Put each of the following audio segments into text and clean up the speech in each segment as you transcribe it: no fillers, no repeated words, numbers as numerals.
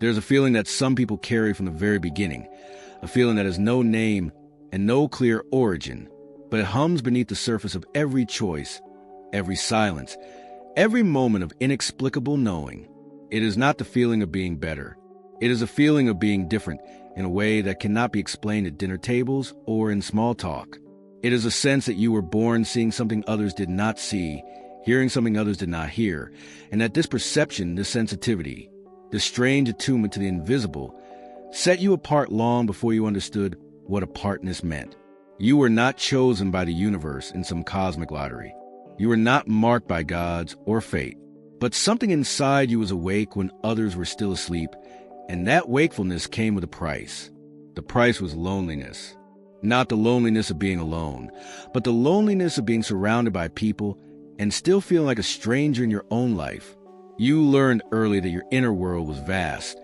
There's a feeling that some people carry from the very beginning, a feeling that has no name and no clear origin, but it hums beneath the surface of every choice, every silence, every moment of inexplicable knowing. It is not the feeling of being better. It is a feeling of being different in a way that cannot be explained at dinner tables or in small talk. It is a sense that you were born seeing something others did not see, hearing something others did not hear, and that this perception, this sensitivity, this strange attunement to the invisible, set you apart long before you understood what apartness meant. You were not chosen by the universe in some cosmic lottery. You were not marked by gods or fate. But something inside you was awake when others were still asleep, and that wakefulness came with a price. The price was loneliness. Not the loneliness of being alone, but the loneliness of being surrounded by people and still feeling like a stranger in your own life. You learned early that your inner world was vast,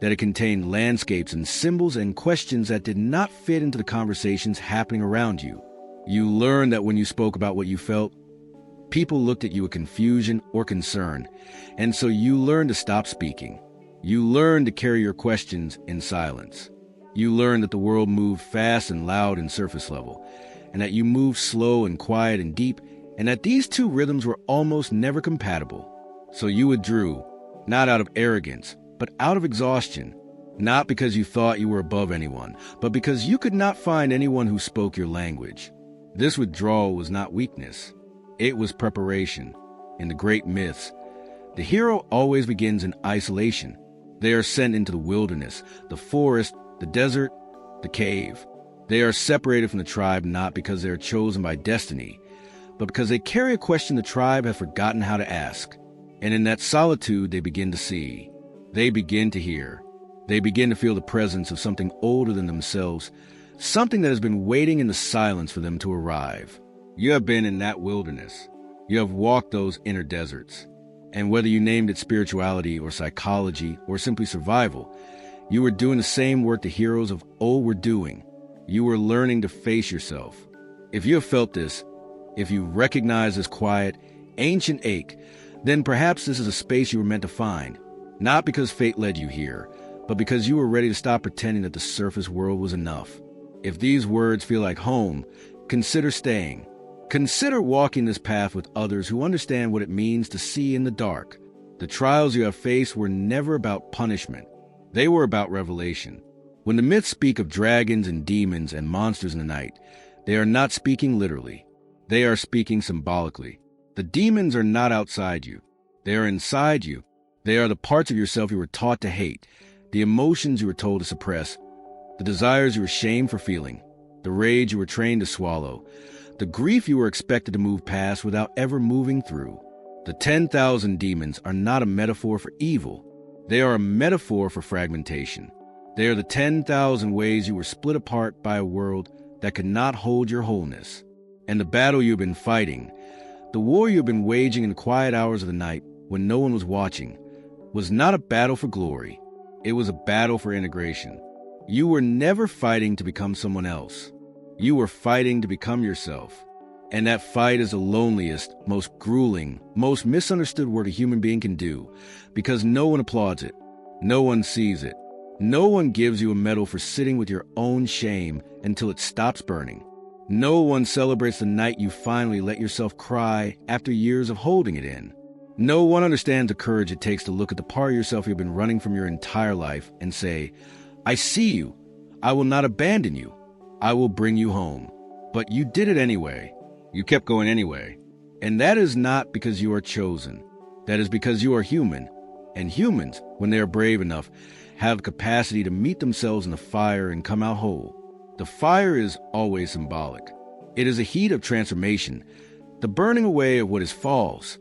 that it contained landscapes and symbols and questions that did not fit into the conversations happening around you. You learned that when you spoke about what you felt, people looked at you with confusion or concern, and so you learned to stop speaking. You learned to carry your questions in silence. You learned that the world moved fast and loud and surface level, and that you moved slow and quiet and deep, and that these two rhythms were almost never compatible. So you withdrew, not out of arrogance, but out of exhaustion, not because you thought you were above anyone, but because you could not find anyone who spoke your language. This withdrawal was not weakness. It was preparation. In the great myths, the hero always begins in isolation. They are sent into the wilderness, the forest, the desert, the cave. They are separated from the tribe not because they are chosen by destiny, but because they carry a question the tribe has forgotten how to ask. And in that solitude, they begin to see. They begin to hear. They begin to feel the presence of something older than themselves, something that has been waiting in the silence for them to arrive. You have been in that wilderness. You have walked those inner deserts. And whether you named it spirituality or psychology or simply survival, you were doing the same work the heroes of old were doing. You were learning to face yourself. If you have felt this, if you recognize this quiet, ancient ache, then perhaps this is a space you were meant to find, not because fate led you here, but because you were ready to stop pretending that the surface world was enough. If these words feel like home, consider staying. Consider walking this path with others who understand what it means to see in the dark. The trials you have faced were never about punishment. They were about revelation. When the myths speak of dragons and demons and monsters in the night, they are not speaking literally. They are speaking symbolically. The demons are not outside you. They are inside you. They are the parts of yourself you were taught to hate, the emotions you were told to suppress, the desires you were shamed for feeling, the rage you were trained to swallow, the grief you were expected to move past without ever moving through. The 10,000 demons are not a metaphor for evil. They are a metaphor for fragmentation. They are the 10,000 ways you were split apart by a world that could not hold your wholeness. And the battle you've been fighting, the war you've been waging in the quiet hours of the night when no one was watching, was not a battle for glory. It was a battle for integration. You were never fighting to become someone else. You were fighting to become yourself. And that fight is the loneliest, most grueling, most misunderstood work a human being can do, because no one applauds it. No one sees it. No one gives you a medal for sitting with your own shame until it stops burning. No one celebrates the night you finally let yourself cry after years of holding it in. No one understands the courage it takes to look at the part of yourself you've been running from your entire life and say, I see you. I will not abandon you. I will bring you home. But you did it anyway. You kept going anyway. And that is not because you are chosen. That is because you are human. And humans, when they are brave enough, have the capacity to meet themselves in the fire and come out whole. The fire is always symbolic. It is a heat of transformation, the burning away of what is false,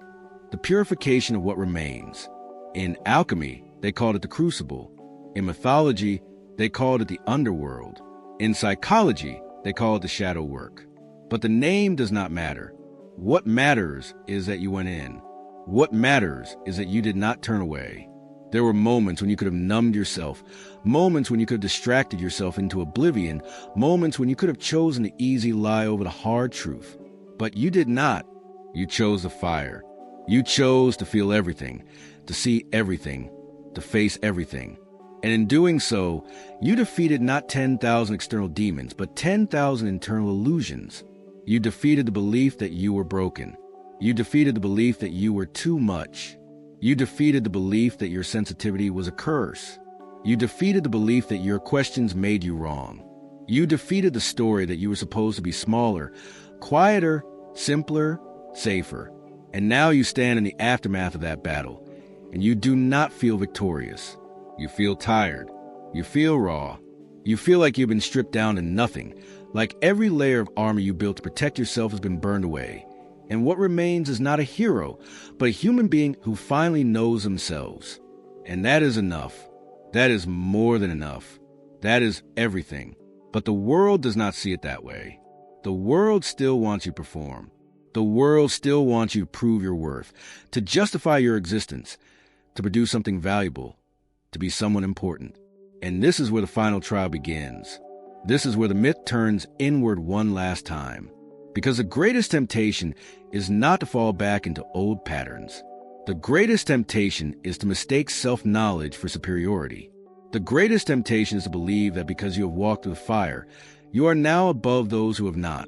the purification of what remains. In alchemy, they called it the crucible. In mythology, they called it the underworld. In psychology, they call it the shadow work. But the name does not matter. What matters is that you went in. What matters is that you did not turn away. There were moments when you could have numbed yourself, moments when you could have distracted yourself into oblivion, moments when you could have chosen the easy lie over the hard truth. But you did not. You chose the fire. You chose to feel everything, to see everything, to face everything. And in doing so, you defeated not 10,000 external demons, but 10,000 internal illusions. You defeated the belief that you were broken. You defeated the belief that you were too much. You defeated the belief that your sensitivity was a curse. You defeated the belief that your questions made you wrong. You defeated the story that you were supposed to be smaller, quieter, simpler, safer. And now you stand in the aftermath of that battle, and you do not feel victorious. You feel tired. You feel raw. You feel like you've been stripped down to nothing, like every layer of armor you built to protect yourself has been burned away. And what remains is not a hero, but a human being who finally knows themselves. And that is enough. That is more than enough. That is everything. But the world does not see it that way. The world still wants you to perform. The world still wants you to prove your worth, to justify your existence, to produce something valuable, to be someone important. And this is where the final trial begins. This is where the myth turns inward one last time. Because the greatest temptation is not to fall back into old patterns. The greatest temptation is to mistake self-knowledge for superiority. The greatest temptation is to believe that because you have walked through the fire, you are now above those who have not.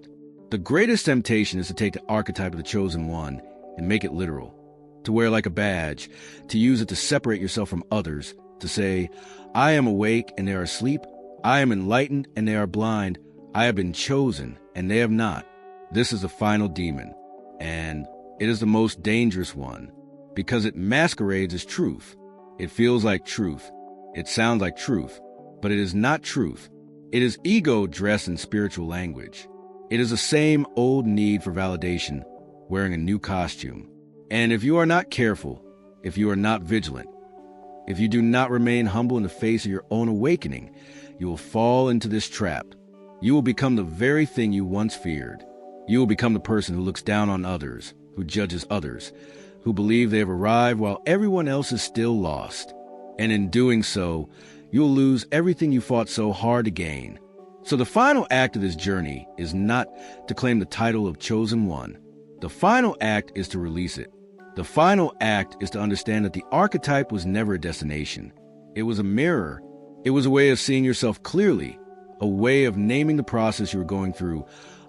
The greatest temptation is to take the archetype of the chosen one and make it literal, to wear like a badge, to use it to separate yourself from others, to say, I am awake and they are asleep, I am enlightened and they are blind, I have been chosen and they have not. This is the final demon, and it is the most dangerous one, because it masquerades as truth. It feels like truth. It sounds like truth, but it is not truth. It is ego dressed in spiritual language. It is the same old need for validation, wearing a new costume. And if you are not careful, if you are not vigilant, if you do not remain humble in the face of your own awakening, you will fall into this trap. You will become the very thing you once feared. You will become the person who looks down on others, who judges others, who believe they have arrived while everyone else is still lost. And in doing so, you will lose everything you fought so hard to gain. So the final act of this journey is not to claim the title of chosen one. The final act is to release it. The final act is to understand that the archetype was never a destination. It was a mirror. It was a way of seeing yourself clearly, a way of naming the process you were going through,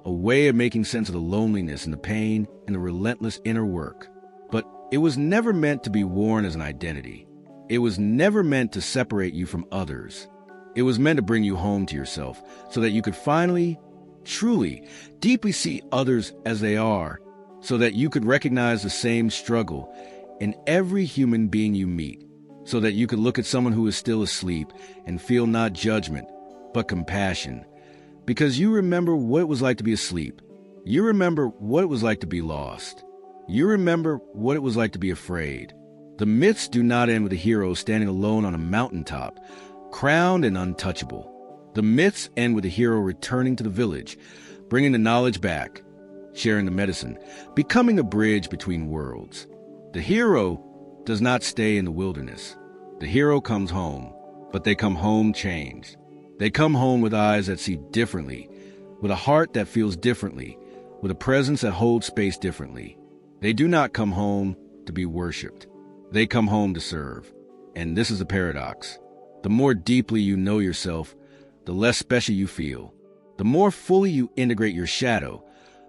a way of making sense of the loneliness and the pain and the relentless inner work. But it was never meant to be worn as an identity. It was never meant to separate you from others. It was meant to bring you home to yourself so that you could finally, truly, deeply see others as they are, so that you could recognize the same struggle in every human being you meet, so that you could look at someone who is still asleep and feel not judgment, but compassion. Because you remember what it was like to be asleep. You remember what it was like to be lost. You remember what it was like to be afraid. The myths do not end with a hero standing alone on a mountaintop, crowned and untouchable. The myths end with a hero returning to the village, bringing the knowledge back, sharing the medicine, becoming a bridge between worlds. The hero does not stay in the wilderness. The hero comes home, but they come home changed. They come home with eyes that see differently, with a heart that feels differently, with a presence that holds space differently. They do not come home to be worshipped. They come home to serve. And this is a paradox. The more deeply you know yourself, the less special you feel. The more fully you integrate your shadow,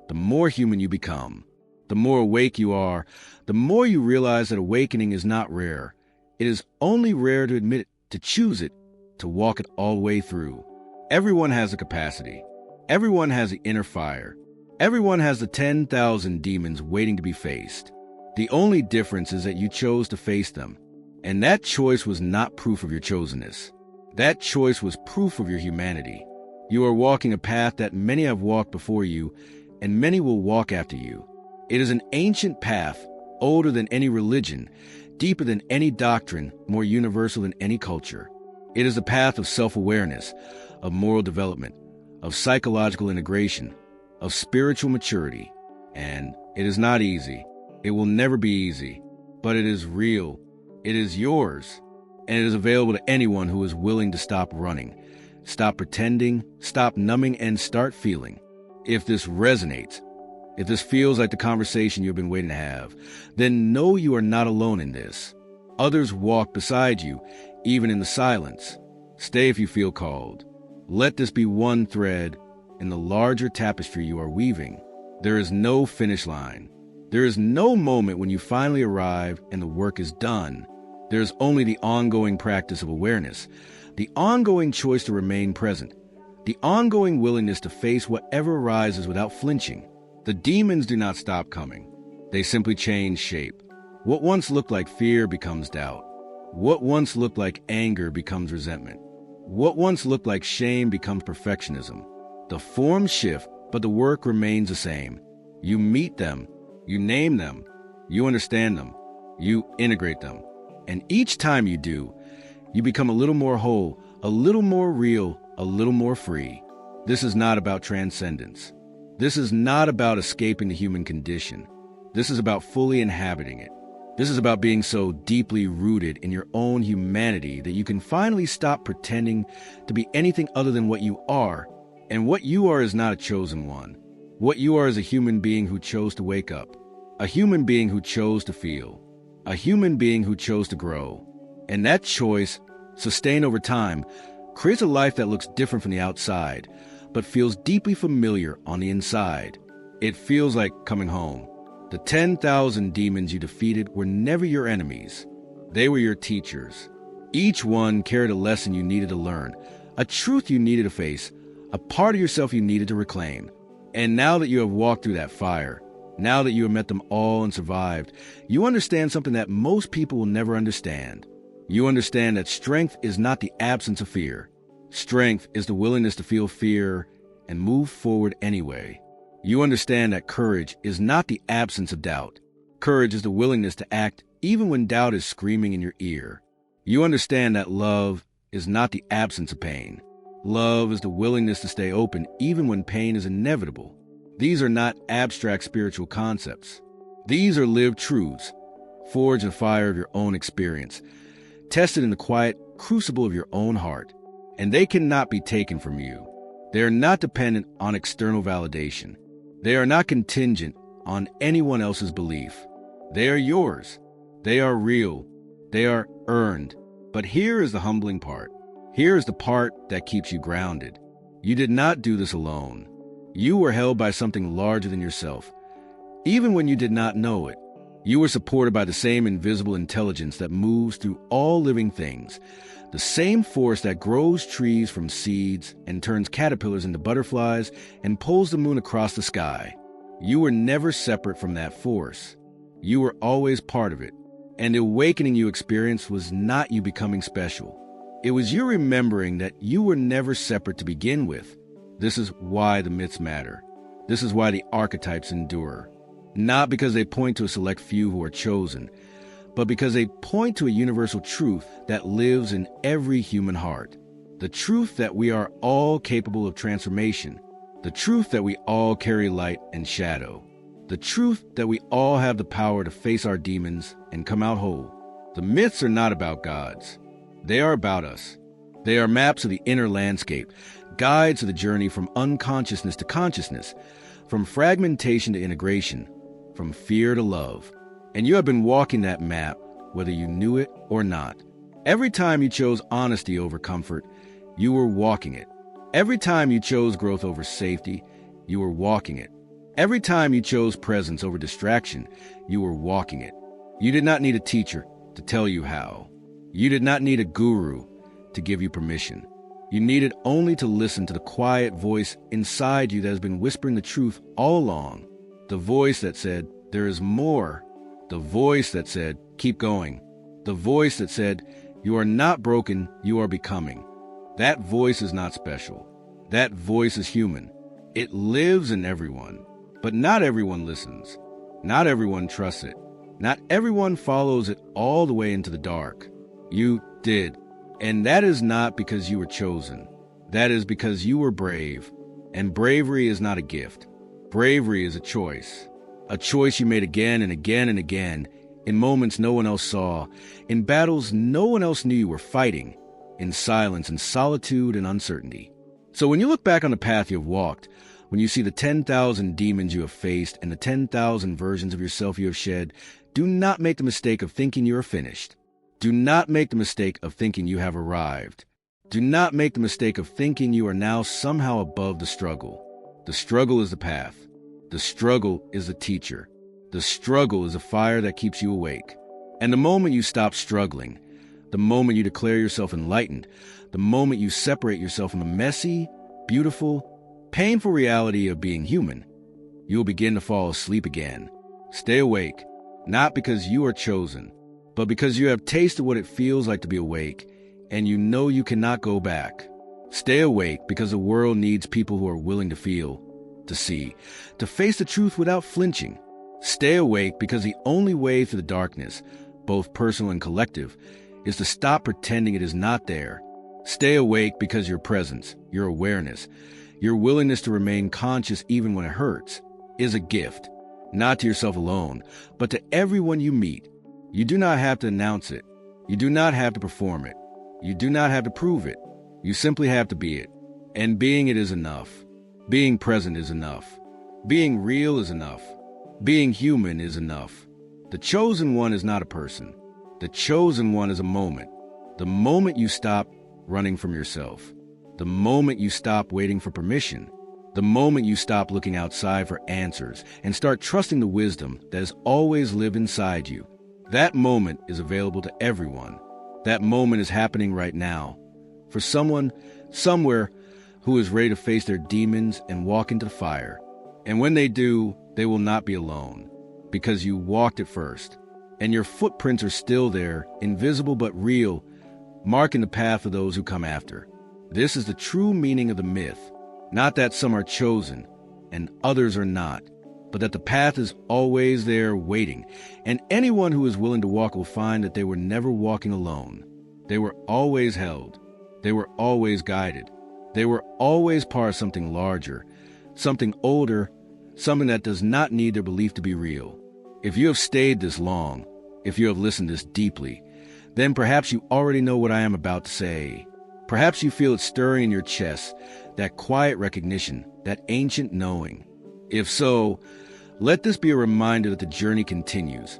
the more human you become. The more awake you are, the more you realize that awakening is not rare. It is only rare to admit it, to choose it, to walk it all the way through. Everyone has the capacity. Everyone has the inner fire. Everyone has the 10,000 demons waiting to be faced. The only difference is that you chose to face them. And that choice was not proof of your chosenness. That choice was proof of your humanity. You are walking a path that many have walked before you, and many will walk after you. It is an ancient path, older than any religion, deeper than any doctrine, more universal than any culture. It is a path of self-awareness, of moral development, of psychological integration, of spiritual maturity. And it is not easy. It will never be easy, but it is real. It is yours, and it is available to anyone who is willing to stop running, stop pretending, stop numbing, and start feeling. If this resonates, if this feels like the conversation you've been waiting to have, then know you are not alone in this. Others walk beside you, even in the silence. Stay if you feel called. Let this be one thread in the larger tapestry you are weaving. There is no finish line. There is no moment when you finally arrive and the work is done. There is only the ongoing practice of awareness, the ongoing choice to remain present, the ongoing willingness to face whatever arises without flinching. The demons do not stop coming. They simply change shape. What once looked like fear becomes doubt. What once looked like anger becomes resentment. What once looked like shame becomes perfectionism. The forms shift, but the work remains the same. You meet them, you name them, you understand them, you integrate them. And each time you do, you become a little more whole, a little more real, a little more free. This is not about transcendence. This is not about escaping the human condition. This is about fully inhabiting it. This is about being so deeply rooted in your own humanity that you can finally stop pretending to be anything other than what you are. And what you are is not a chosen one. What you are is a human being who chose to wake up, a human being who chose to feel, a human being who chose to grow. And that choice, sustained over time, creates a life that looks different from the outside, but feels deeply familiar on the inside. It feels like coming home. The 10,000 demons you defeated were never your enemies. They were your teachers. Each one carried a lesson you needed to learn, a truth you needed to face, a part of yourself you needed to reclaim. And now that you have walked through that fire, now that you have met them all and survived, you understand something that most people will never understand. You understand that strength is not the absence of fear. Strength is the willingness to feel fear and move forward anyway. You understand that courage is not the absence of doubt. Courage is the willingness to act even when doubt is screaming in your ear. You understand that love is not the absence of pain. Love is the willingness to stay open even when pain is inevitable. These are not abstract spiritual concepts. These are lived truths, forged in the fire of your own experience, tested in the quiet crucible of your own heart. And they cannot be taken from you. They are not dependent on external validation. They are not contingent on anyone else's belief. They are yours. They are real. They are earned. But here is the humbling part. Here is the part that keeps you grounded. You did not do this alone. You were held by something larger than yourself. Even when you did not know it, you were supported by the same invisible intelligence that moves through all living things, the same force that grows trees from seeds and turns caterpillars into butterflies and pulls the moon across the sky. You were never separate from that force. You were always part of it. And the awakening you experienced was not you becoming special. It was you remembering that you were never separate to begin with. This is why the myths matter. This is why the archetypes endure. Not because they point to a select few who are chosen, but because they point to a universal truth that lives in every human heart. The truth that we are all capable of transformation. The truth that we all carry light and shadow. The truth that we all have the power to face our demons and come out whole. The myths are not about gods. They are about us. They are maps of the inner landscape, guides of the journey from unconsciousness to consciousness, from fragmentation to integration, from fear to love. And you have been walking that map, whether you knew it or not. Every time you chose honesty over comfort, you were walking it. Every time you chose growth over safety, you were walking it. Every time you chose presence over distraction, you were walking it. You did not need a teacher to tell you how. You did not need a guru to give you permission. You needed only to listen to the quiet voice inside you that has been whispering the truth all along. The voice that said, there is more. The voice that said, keep going. The voice that said, you are not broken, you are becoming. That voice is not special. That voice is human. It lives in everyone. But not everyone listens. Not everyone trusts it. Not everyone follows it all the way into the dark. You did. And that is not because you were chosen. That is because you were brave. And bravery is not a gift. Bravery is a choice. A choice you made again and again and again, in moments no one else saw, in battles no one else knew you were fighting, in silence and solitude and uncertainty. So when you look back on the path you have walked, when you see the 10,000 demons you have faced and the 10,000 versions of yourself you have shed, do not make the mistake of thinking you are finished. Do not make the mistake of thinking you have arrived. Do not make the mistake of thinking you are now somehow above the struggle. The struggle is the path. The struggle is the teacher. The struggle is a fire that keeps you awake. And the moment you stop struggling, the moment you declare yourself enlightened, the moment you separate yourself from the messy, beautiful, painful reality of being human, you will begin to fall asleep again. Stay awake, not because you are chosen, but because you have tasted what it feels like to be awake, and you know you cannot go back. Stay awake because the world needs people who are willing to feel, to see, to face the truth without flinching. Stay awake because the only way through the darkness, both personal and collective, is to stop pretending it is not there. Stay awake because your presence, your awareness, your willingness to remain conscious even when it hurts, is a gift, not to yourself alone, but to everyone you meet. You do not have to announce it. You do not have to perform it. You do not have to prove it. You simply have to be it. And being it is enough. Being present is enough. Being real is enough. Being human is enough. The chosen one is not a person. The chosen one is a moment. The moment you stop running from yourself. The moment you stop waiting for permission. The moment you stop looking outside for answers and start trusting the wisdom that has always lived inside you. That moment is available to everyone. That moment is happening right now. For someone, somewhere, who is ready to face their demons and walk into the fire. And when they do, they will not be alone, because you walked it first. And your footprints are still there, invisible but real, marking the path of those who come after. This is the true meaning of the myth. Not that some are chosen and others are not, but that the path is always there waiting, and anyone who is willing to walk will find that they were never walking alone. They were always held. They were always guided. They were always part of something larger, something older, something that does not need their belief to be real. If you have stayed this long, if you have listened this deeply, then perhaps you already know what I am about to say. Perhaps you feel it stirring in your chest, that quiet recognition, that ancient knowing. If so, let this be a reminder that the journey continues,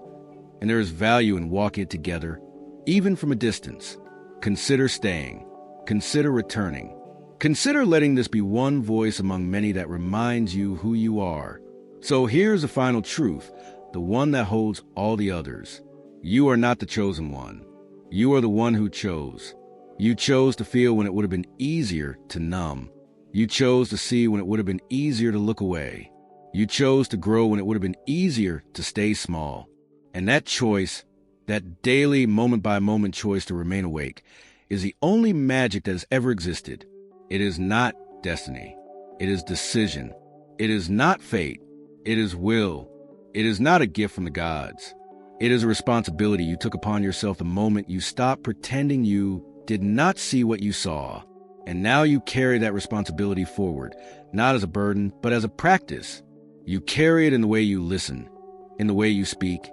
and there is value in walking it together, even from a distance. Consider staying. Consider returning. Consider letting this be one voice among many that reminds you who you are. So here's the final truth, the one that holds all the others. You are not the chosen one. You are the one who chose. You chose to feel when it would have been easier to numb. You chose to see when it would have been easier to look away. You chose to grow when it would have been easier to stay small. And that choice, that daily moment-by-moment choice to remain awake, is the only magic that has ever existed. It is not destiny. It is decision. It is not fate. It is will. It is not a gift from the gods. It is a responsibility you took upon yourself the moment you stopped pretending you did not see what you saw. And now you carry that responsibility forward, not as a burden, but as a practice. You carry it in the way you listen, in the way you speak,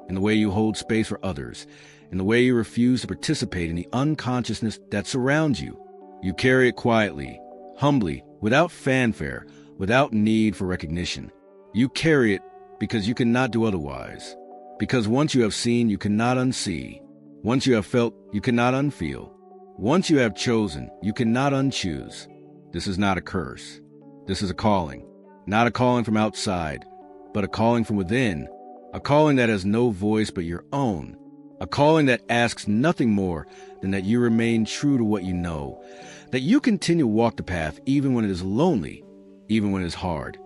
in the way you hold space for others, in the way you refuse to participate in the unconsciousness that surrounds you. You carry it quietly, humbly, without fanfare, without need for recognition. You carry it because you cannot do otherwise. Because once you have seen, you cannot unsee. Once you have felt, you cannot unfeel. Once you have chosen, you cannot unchoose. This is not a curse. This is a calling. Not a calling from outside, but a calling from within. A calling that has no voice but your own. A calling that asks nothing more than that you remain true to what you know. That you continue to walk the path even when it is lonely, even when it is hard,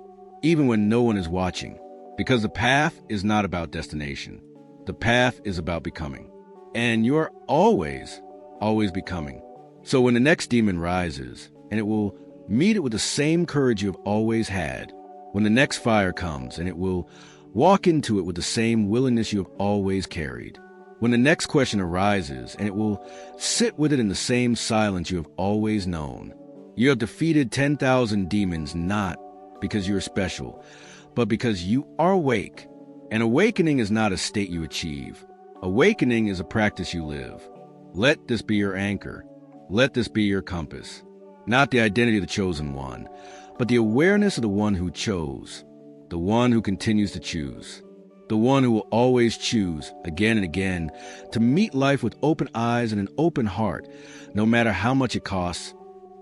even when no one is watching. Because the path is not about destination. The path is about becoming. And you're always becoming. So when the next demon rises, and it will meet it with the same courage you have always had. When the next fire comes, and it will walk into it with the same willingness you have always carried. When the next question arises, and it will sit with it in the same silence you have always known. You have defeated 10,000 demons not because you are special, but because you are awake. And awakening is not a state you achieve. Awakening is a practice you live. Let this be your anchor. Let this be your compass. Not the identity of the chosen one, but the awareness of the one who chose, the one who continues to choose. The one who will always choose, again and again, to meet life with open eyes and an open heart, no matter how much it costs,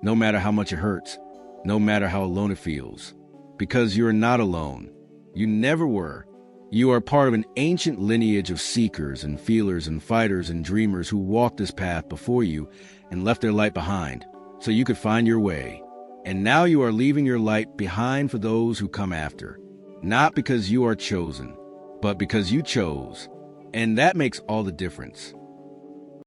no matter how much it hurts, no matter how alone it feels. Because you are not alone. You never were. You are part of an ancient lineage of seekers and feelers and fighters and dreamers who walked this path before you and left their light behind, so you could find your way. And now you are leaving your light behind for those who come after. Not because you are chosen, but because you chose. And that makes all the difference.